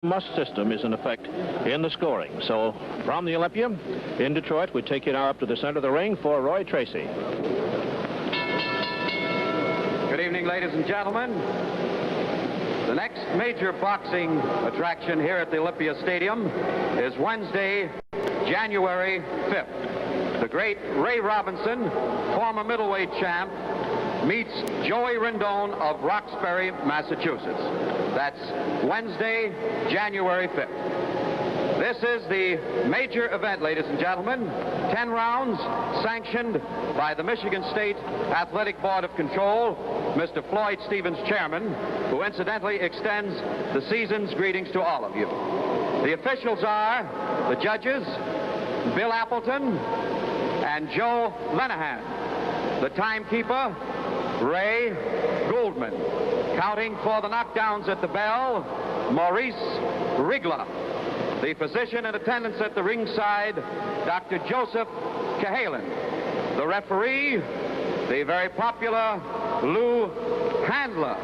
must system is in effect in the scoring. So from the Olympia in Detroit, we take you now up to the center of the ring for Roy Tracy. Good evening, ladies and gentlemen. The next major boxing attraction here at the Olympia Stadium is Wednesday, January 5th. The great Ray Robinson, former middleweight champ, meets Joey Rendon of Roxbury, Massachusetts. That's Wednesday, January 5th. This is the major event, ladies and gentlemen. 10 rounds sanctioned by the Michigan State Athletic Board of Control, Mr. Floyd Stevens, chairman, who incidentally extends the season's greetings to all of you. The officials are the judges, Bill Appleton and Joe Lenahan. The timekeeper, Ray Goldman. Counting for the knockdowns at the bell, Maurice Rigla. The physician in attendance at the ringside, Dr. Joseph Cahalan. The referee, the very popular Lou Handler.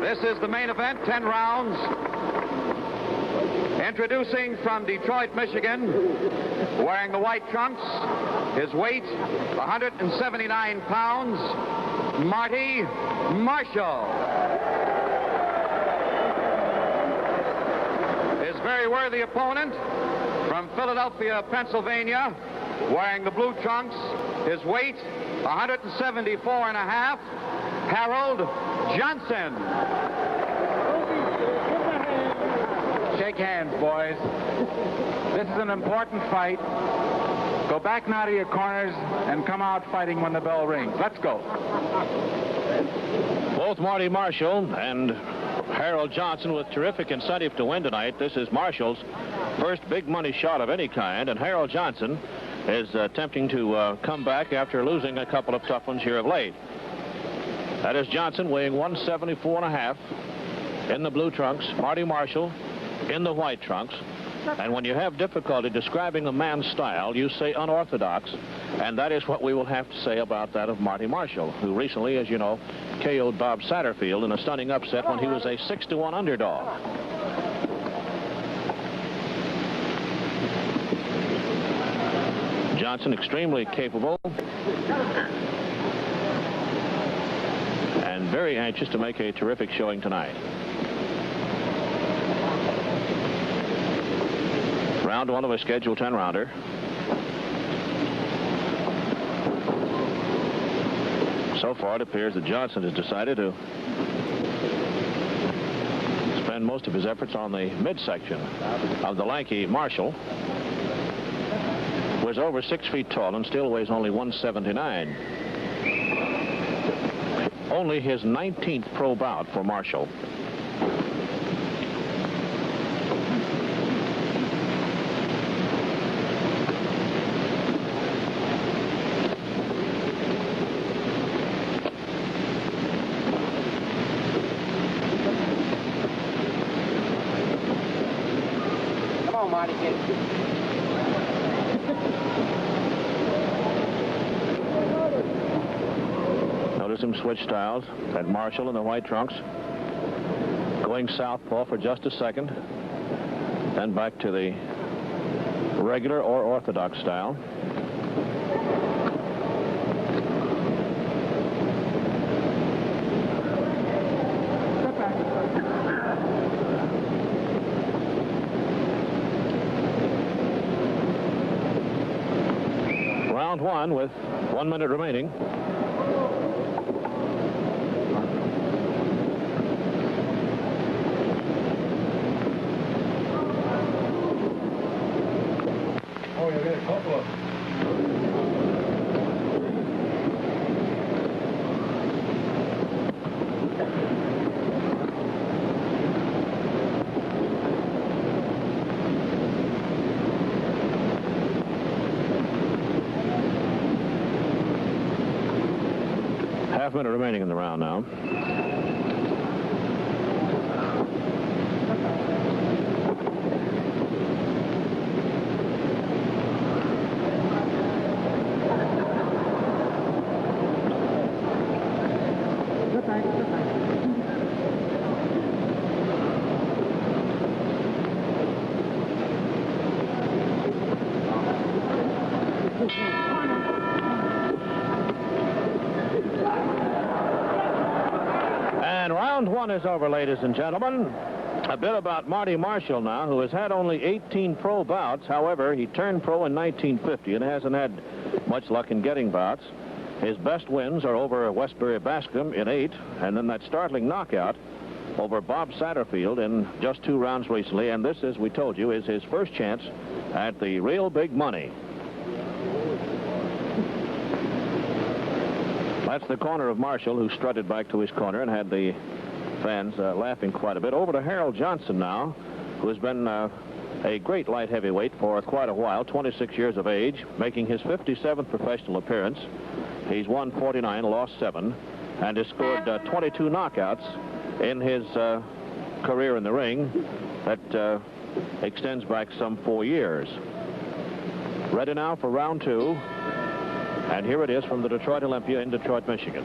This is the main event, 10 rounds. Introducing from Detroit, Michigan, wearing the white trunks, his weight 179 pounds, Marty Marshall. His very worthy opponent from Philadelphia, Pennsylvania, wearing the blue trunks, his weight 174 and a half, Harold Johnson. Shake hands, boys. This is an important fight. Go back now to your corners and come out fighting when the bell rings. Let's go. Both Marty Marshall and Harold Johnson with terrific incentive to win tonight. This is Marshall's first big money shot of any kind, and Harold Johnson is attempting to come back after losing a couple of tough ones here of late. That is Johnson weighing 174 and a half in the blue trunks, Marty Marshall in the white trunks. And when you have difficulty describing a man's style, you say unorthodox, and that is what we will have to say about that of Marty Marshall, who recently, as you know, KO'd Bob Satterfield in a stunning upset when he was a 6-1 underdog. Johnson extremely capable and very anxious to make a terrific showing tonight. Round one of a scheduled 10-rounder. So far, it appears that Johnson has decided to spend most of his efforts on the midsection of the lanky Marshall, who is over 6 feet tall and still weighs only 179. Only his 19th pro bout for Marshall. Marty, notice him switch styles. That Marshall in the white trunks going southpaw for just a second, then back to the regular or orthodox style. Round one with 1 minute remaining. Oh, you got a couple of them. Half minute remaining in the round now. one is over, ladies and gentlemen. A bit about Marty Marshall now, who has had only 18 pro bouts. However, he turned pro in 1950 and hasn't had much luck in getting bouts. His best wins are over Westbury Bascom in 8, and then that startling knockout over Bob Satterfield in just 2 rounds recently. And this, as we told you, is his first chance at the real big money. That's the corner of Marshall, who strutted back to his corner and had the fans laughing quite a bit. Over to Harold Johnson now, who has been a great light heavyweight for quite a while, 26 years of age, making his 57th professional appearance. He's won 49, lost 7, and has scored 22 knockouts in his career in the ring. That extends back some 4 years. Ready now for round 2. And here it is from the Detroit Olympia in Detroit, Michigan.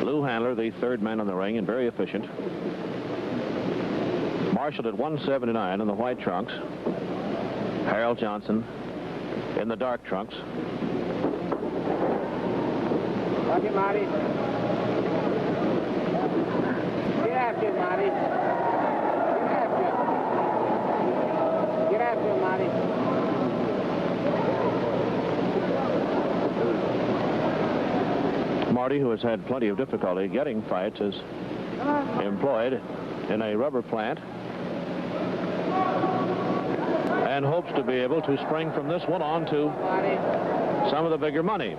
Lou Handler, the third man in the ring, and very efficient. Marshall at 179 in the white trunks. Harold Johnson in the dark trunks. Okay, Marty. Get after him, Marty. Get after him. Get after him, Marty. Marty, who has had plenty of difficulty getting fights, is employed in a rubber plant and hopes to be able to spring from this one on to some of the bigger money.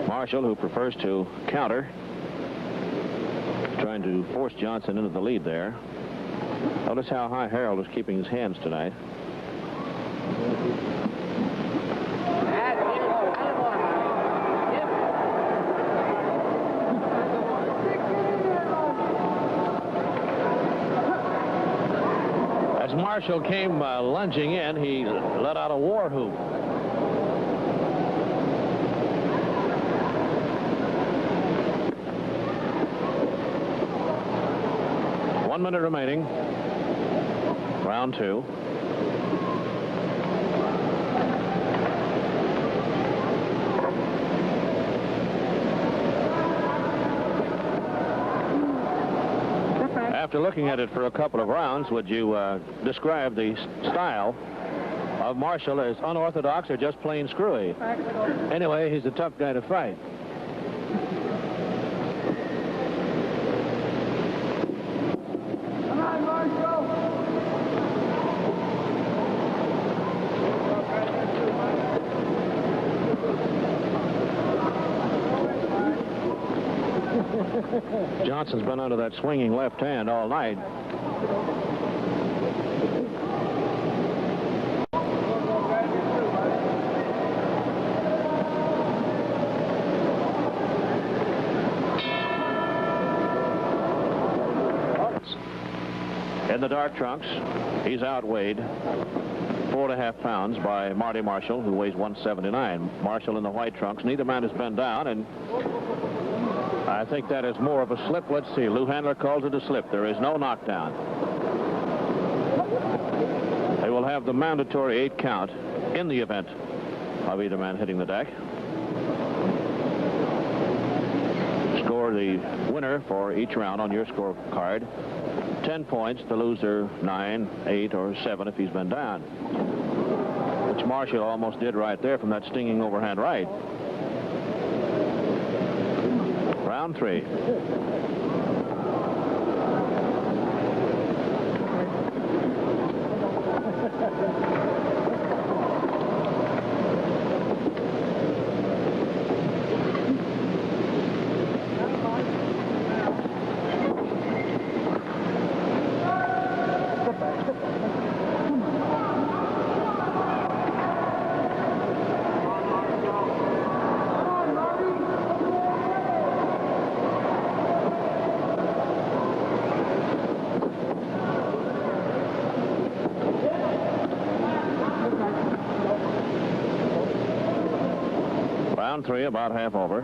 Marshall, who prefers to counter, trying to force Johnson into the lead there. Notice how high Harold is keeping his hands tonight. As Marshall came lunging in, he let out a war whoop. One minute remaining. Round 2. After looking at it for a couple of rounds, would you describe the style of Marshall as unorthodox or just plain screwy? Anyway, he's a tough guy to fight. Johnson's been under that swinging left hand all night. In the dark trunks, he's outweighed 4.5 pounds by Marty Marshall, who weighs 179. Marshall in the white trunks. Neither man has been down, and I think that is more of a slip. Let's see. Lou Handler calls it a slip. There is no knockdown. They will have the mandatory 8 count in the event of either man hitting the deck. Score the winner for each round on your scorecard. 10 points, the loser 9, 8, or 7 if he's been down. Which Marshall almost did right there from that stinging overhand right. Round 3. Round 3, about half over.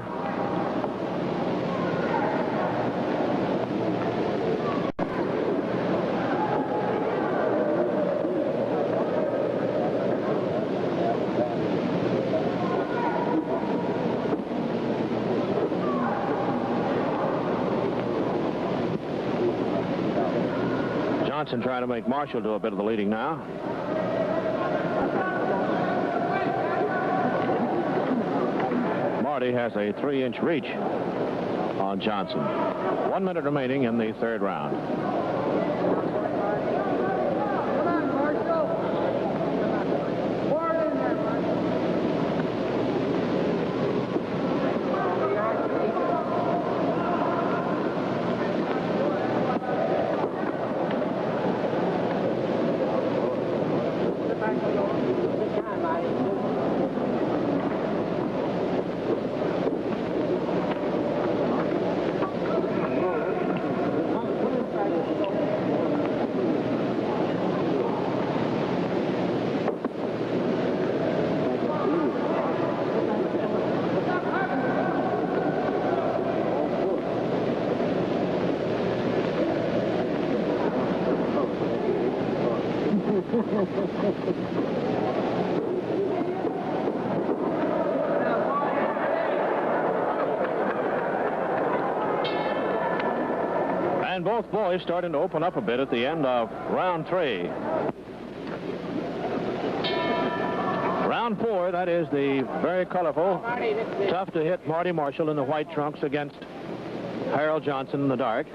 Johnson trying to make Marshall do a bit of the leading now. Marty has a 3-inch reach on Johnson. 1 minute remaining in the third round. And both boys starting to open up a bit at the end of round 3. Round 4, that is the very colorful, tough to hit Marty Marshall in the white trunks against Harold Johnson in the dark.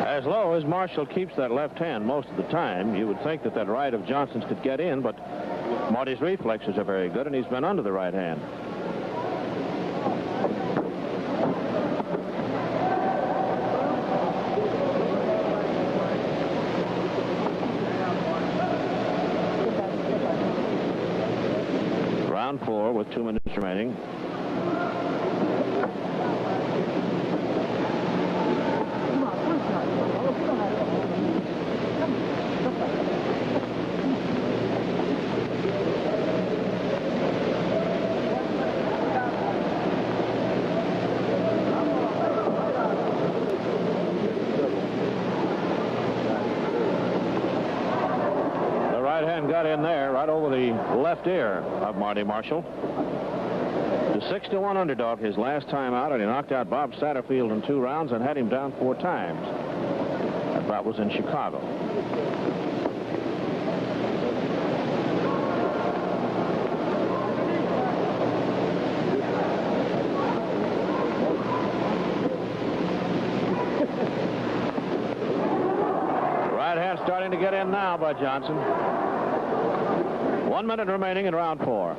As low as Marshall keeps that left hand most of the time, you would think that that right of Johnson's could get in, but Marty's reflexes are very good, and he's been under the right hand. Round 4 with 2 minutes remaining. Got in there right over the left ear of Marty Marshall. The 6-1 underdog his last time out, and he knocked out Bob Satterfield in 2 rounds and had him down 4 times. That bout was in Chicago. Right hand starting to get in now by Johnson. 1 minute remaining in round 4.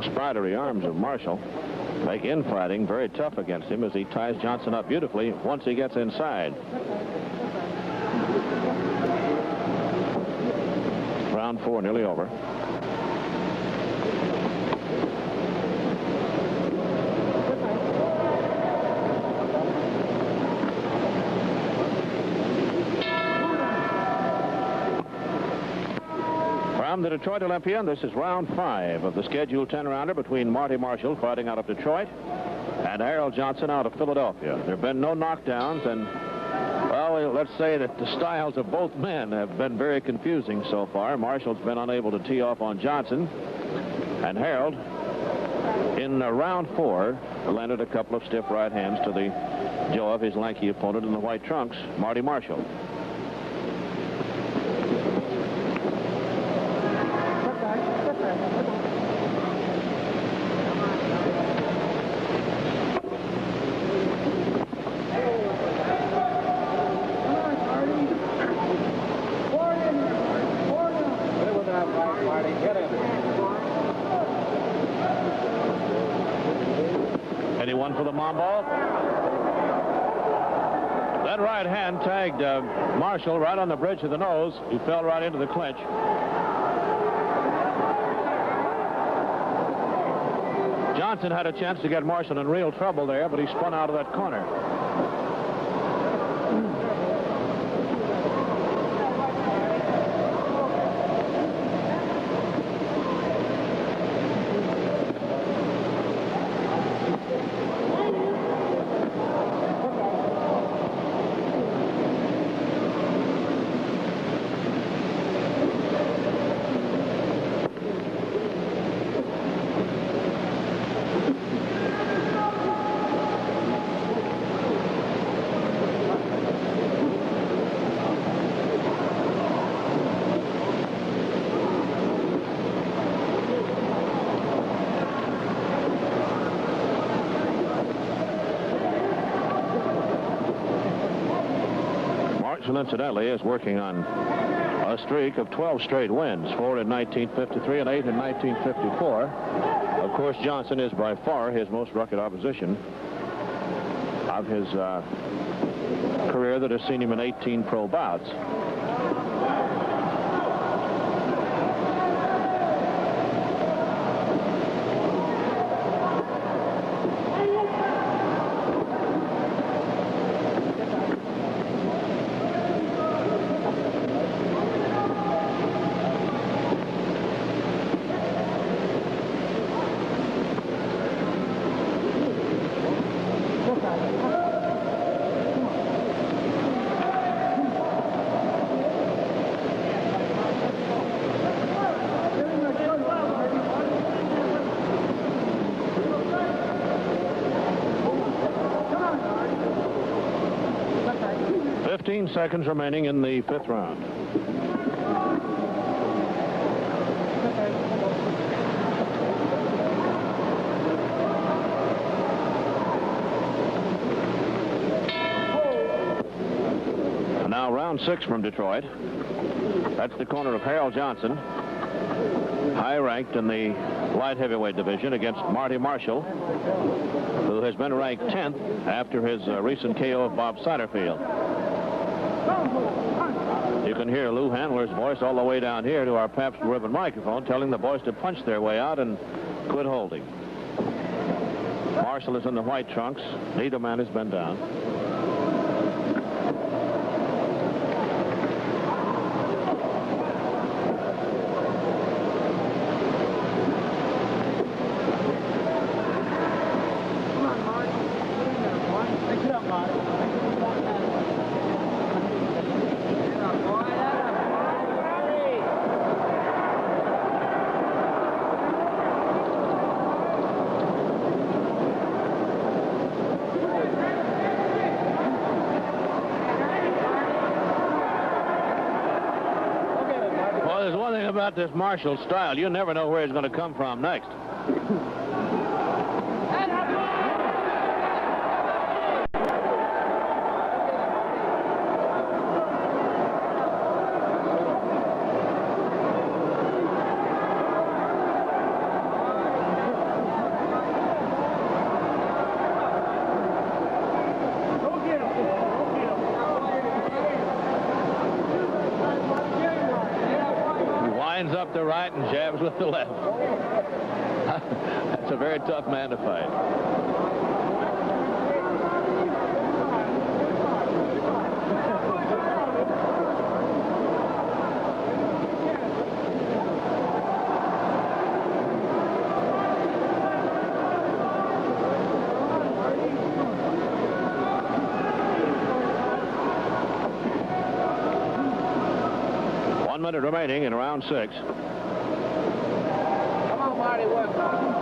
Spidery arms of Marshall make infighting very tough against him as he ties Johnson up beautifully once he gets inside. Round 4 nearly over. From the Detroit Olympian, this is round 5 of the scheduled 10-rounder between Marty Marshall, fighting out of Detroit, and Harold Johnson out of Philadelphia. There have been no knockdowns, and, well, let's say that the styles of both men have been very confusing so far. Marshall's been unable to tee off on Johnson. And Harold, in round 4, landed a couple of stiff right hands to the jaw of his lanky opponent in the white trunks, Marty Marshall. Anyone for the mom ball? That right hand tagged Marshall right on the bridge of the nose. He fell right into the clinch. Johnson had a chance to get Marshall in real trouble there, but he spun out of that corner. Marshall, incidentally, is working on a streak of 12 straight wins, 4 in 1953 and 8 in 1954. Of course, Johnson is by far his most rugged opposition of his career that has seen him in 18 pro bouts. Seconds remaining in the 5th round. And now round 6 from Detroit. That's the corner of Harold Johnson, high ranked in the light heavyweight division, against Marty Marshall, who has been ranked 10th after his recent KO of Bob Satterfield. You can hear Lou Handler's voice all the way down here to our Pabst ribbon microphone telling the boys to punch their way out and quit holding. Marshall is in the white trunks. Neither man has been down. About this Marshall style, you never know where he's going to come from next. Up the right and jabs with the left. That's a very tough man to fight. 1 minute remaining in round 6. Come on, Marty, work on it.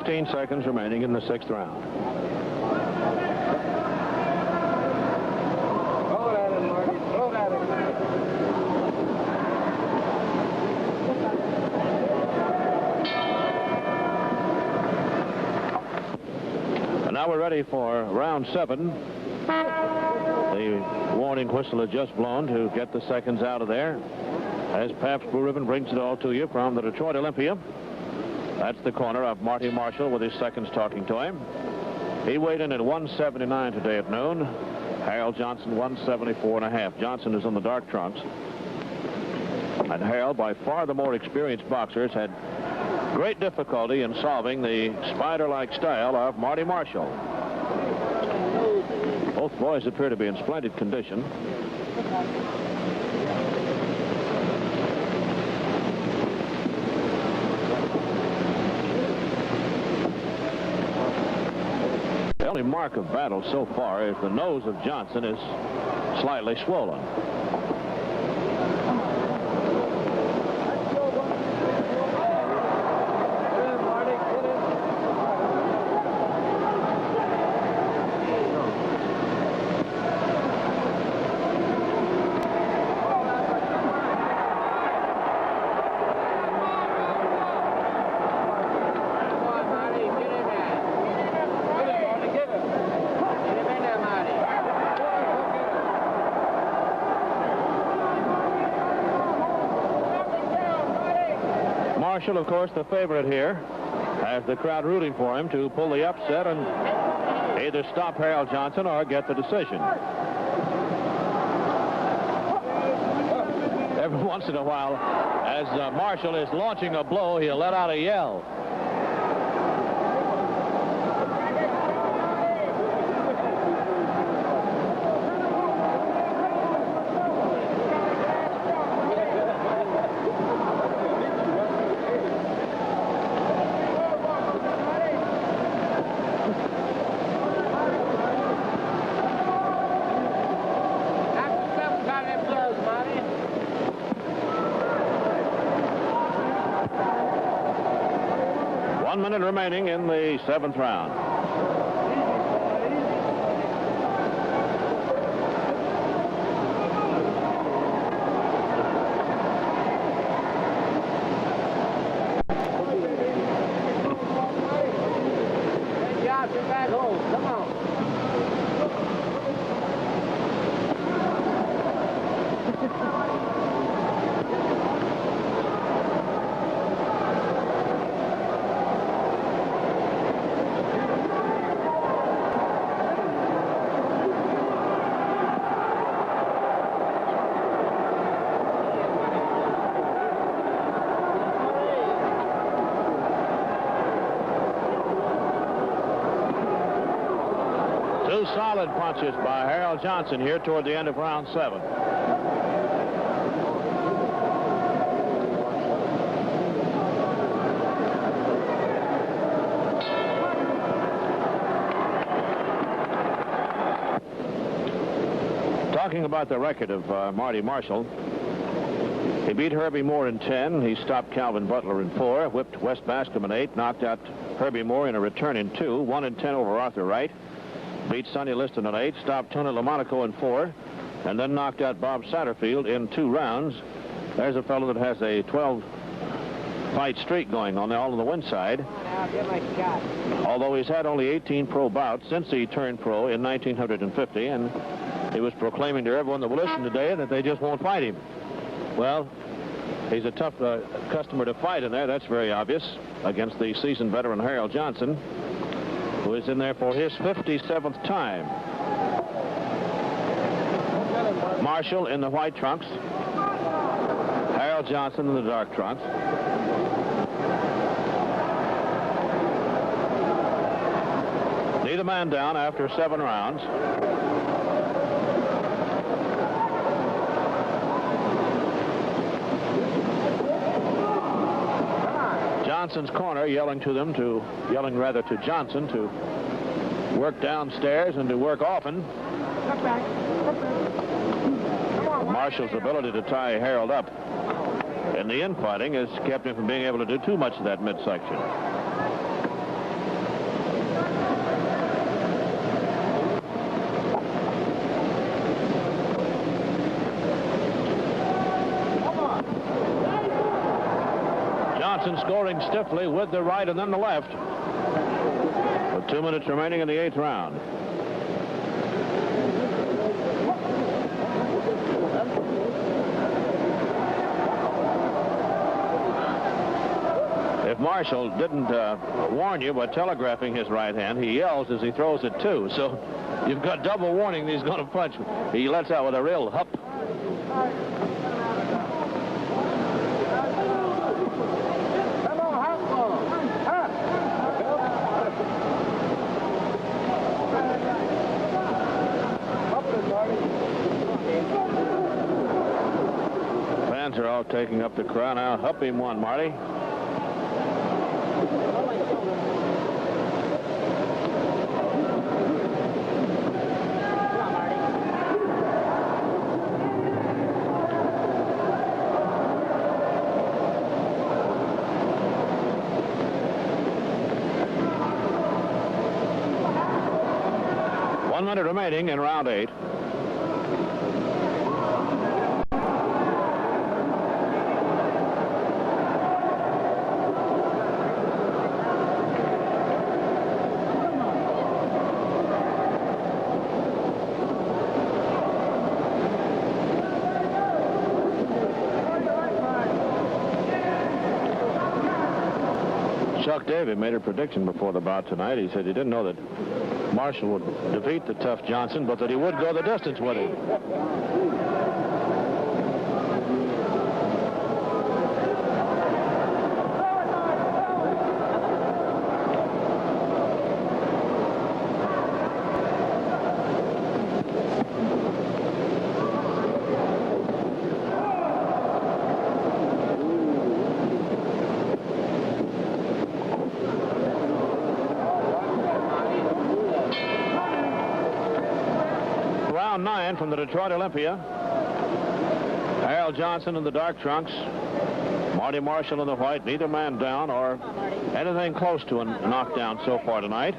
15 seconds remaining in the 6th round. Throw it at him, Marty. Throw it at him. And now we're ready for round 7. The warning whistle has just blown to get the seconds out of there. As Pabst Blue Ribbon brings it all to you from the Detroit Olympia. That's the corner of Marty Marshall with his seconds talking to him. He weighed in at 179 today at noon. Harold Johnson, 174.5. Johnson is in the dark trunks. And Harold, by far the more experienced boxers, had great difficulty in solving the spider-like style of Marty Marshall. Both boys appear to be in splendid condition. The only mark of battle so far is the nose of Johnson is slightly swollen. Marshall, of course, the favorite here, has the crowd rooting for him to pull the upset and either stop Harold Johnson or get the decision. Every once in a while, as Marshall is launching a blow, he'll let out a yell. Remaining in the 7th round. Back home. Come on. Solid punches by Harold Johnson here toward the end of round 7. Talking about the record of Marty Marshall, he beat Herbie Moore in 10. He stopped Calvin Butler in 4, whipped West Bascom in 8, knocked out Herbie Moore in a return in 2, 1 in 10 over Arthur Wright. Beat Sonny Liston in 8, stopped Tony LaMonaco in 4, and then knocked out Bob Satterfield in 2 rounds. There's a fellow that has a 12-fight streak going on, all on the win side. Although he's had only 18 pro bouts since he turned pro in 1950, and he was proclaiming to everyone that will listen today that they just won't fight him. Well, He's a tough customer to fight in there. That's very obvious against the seasoned veteran Harold Johnson, who is in there for his 57th time. Marshall in the white trunks. Harold Johnson in the dark trunks. Neither man down after 7 rounds. Johnson's corner yelling rather to Johnson to work downstairs and to work often. Marshall's ability to tie Harold up in the infighting has kept him from being able to do too much of that midsection. Johnson scoring stiffly with the right and then the left. With 2 minutes remaining in the 8th round. If Marshall didn't warn you by telegraphing his right hand, he yells as he throws it too. So you've got double warning that he's going to punch. He lets out with a real hup. Fans are all taking up the cry now. Hup him one, Marty. Remaining in round 8. Chuck Davey made a prediction before the bout tonight. He said he didn't know that Marshall would defeat the tough Johnson, but that he would go the distance with him. Round 9 from the Detroit Olympia. Harold Johnson in the dark trunks. Marty Marshall in the white. Neither man down or anything close to a knockdown so far tonight.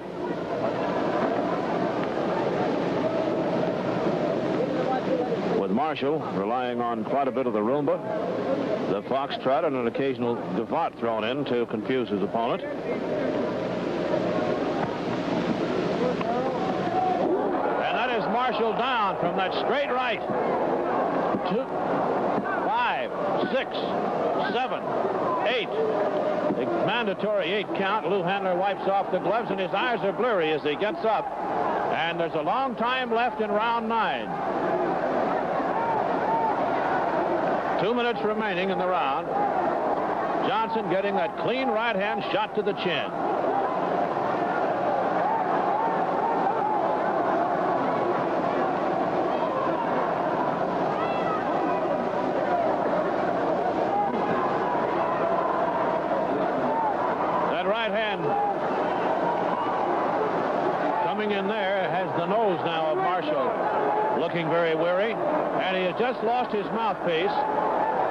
With Marshall relying on quite a bit of the rumba, the foxtrot, and an occasional gavotte thrown in to confuse his opponent. Marshall down from that straight right. 2, 5, 6, 7, 8. The mandatory 8 count. Lou Handler wipes off the gloves, and his eyes are blurry as he gets up. And there's a long time left in round 9. 2 minutes remaining in the round. Johnson getting that clean right hand shot to the chin. In there has the nose now of Marshall looking very weary, and he has just lost his mouthpiece,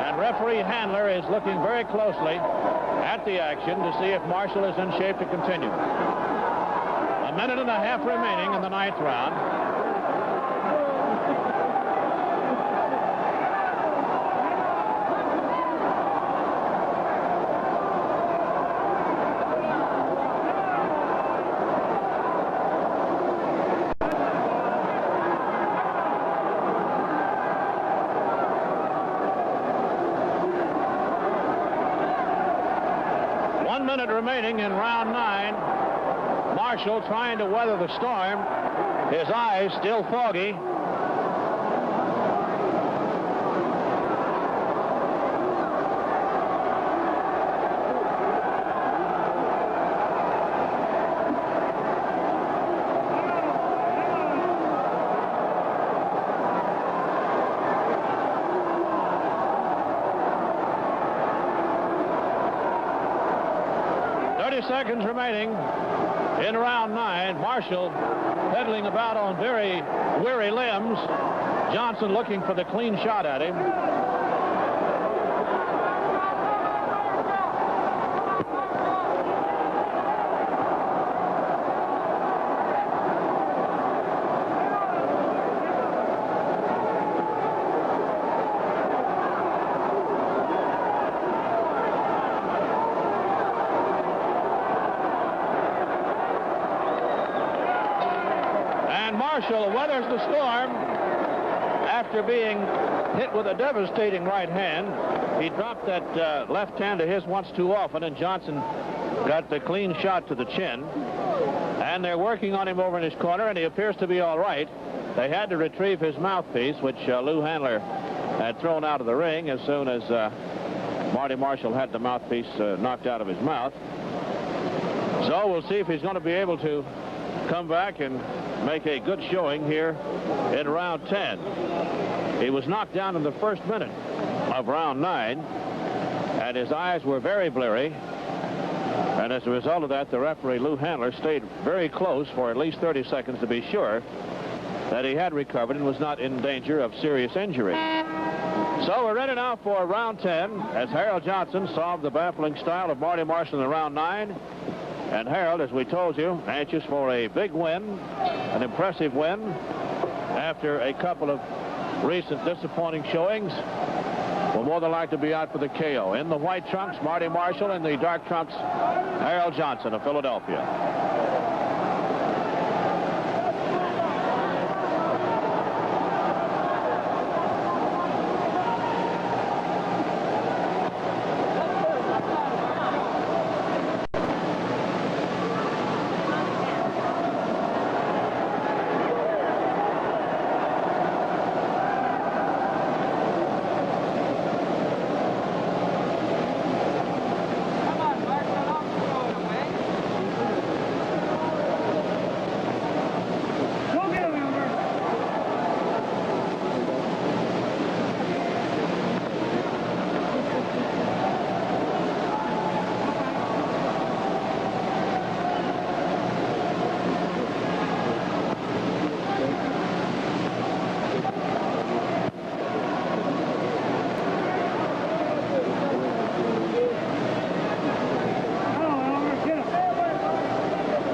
and referee Handler is looking very closely at the action to see if Marshall is in shape to continue. A minute and a half remaining in the 9th round. 1 minute remaining in round 9. Marshall trying to weather the storm. His eyes still foggy. Seconds remaining in round 9. Marshall pedaling about on very weary limbs. Johnson looking for the clean shot at him. Marshall weathers the storm after being hit with a devastating right hand. He dropped that left hand of his once too often, and Johnson got the clean shot to the chin. And they're working on him over in his corner, and he appears to be all right. They had to retrieve his mouthpiece, which Lou Handler had thrown out of the ring as soon as Marty Marshall had the mouthpiece knocked out of his mouth. So we'll see if he's going to be able to come back and make a good showing here in round 10. He was knocked down in the first minute of round 9, and his eyes were very blurry. And as a result of that, the referee, Lou Handler, stayed very close for at least 30 seconds to be sure that he had recovered and was not in danger of serious injury. So we're ready now for round 10 as Harold Johnson solved the baffling style of Marty Marshall in round 9. And Harold, as we told you, anxious for a big win, an impressive win, after a couple of recent disappointing showings, will more than likely be out for the KO. In the white trunks, Marty Marshall. In the dark trunks, Harold Johnson of Philadelphia.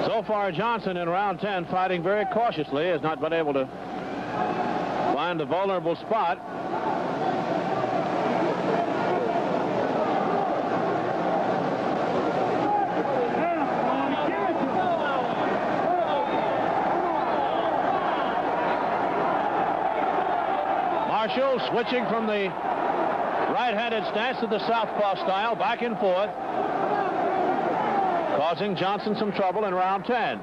So far, Johnson in round 10 fighting very cautiously, has not been able to find a vulnerable spot. Marshall switching from the right-handed stance to the southpaw style, back and forth, causing Johnson some trouble in round 10.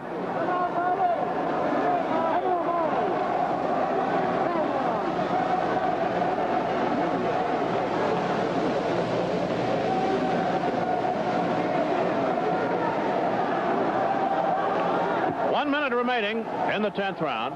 One minute remaining in the 10th round.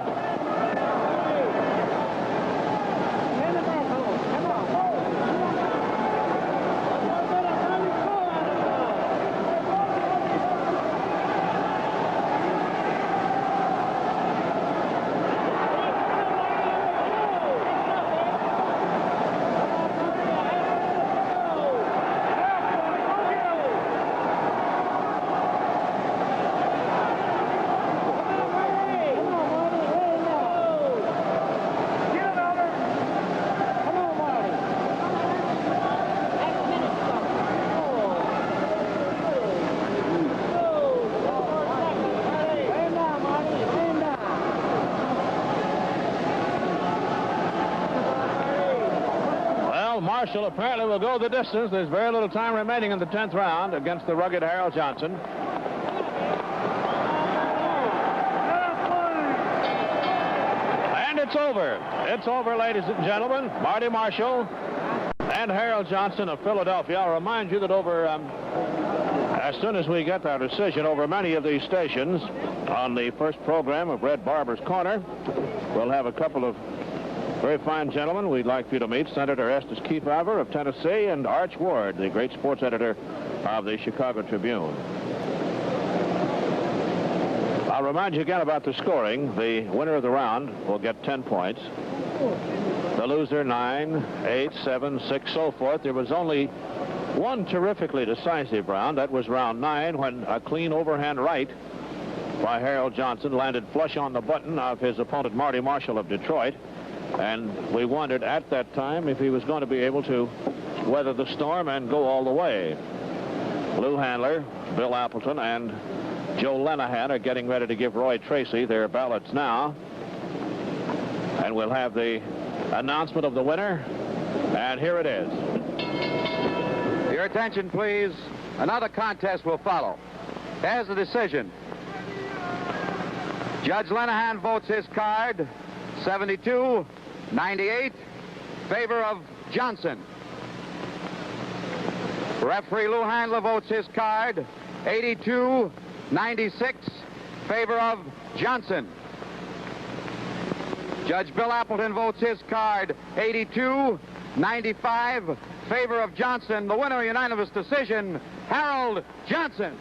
Marshall apparently will go the distance. There's very little time remaining in the 10th round against the rugged Harold Johnson. And it's over. It's over, ladies and gentlemen. Marty Marshall and Harold Johnson of Philadelphia. I'll remind you that as soon as we get our decision over many of these stations on the first program of Red Barber's Corner, we'll have a couple of very fine gentlemen we'd like for you to meet. Senator Estes Kefauver of Tennessee and Arch Ward, the great sports editor of the Chicago Tribune. I'll remind you again about the scoring. The winner of the round will get 10 points. The loser, 9, 8, 7, 6, so forth. There was only one terrifically decisive round. That was round 9, when a clean overhand right by Harold Johnson landed flush on the button of his opponent, Marty Marshall of Detroit. And we wondered at that time if he was going to be able to weather the storm and go all the way. Lou Handler, Bill Appleton, and Joe Lenahan are getting ready to give Roy Tracy their ballots now. And we'll have the announcement of the winner. And here it is. Your attention, please. Another contest will follow. There's the decision. Judge Lenahan votes his card 72-98, favor of Johnson. Referee Lou Handler votes his card 82-96, favor of Johnson. Judge Bill Appleton votes his card 82-95, favor of Johnson. The winner, unanimous decision, Harold Johnson.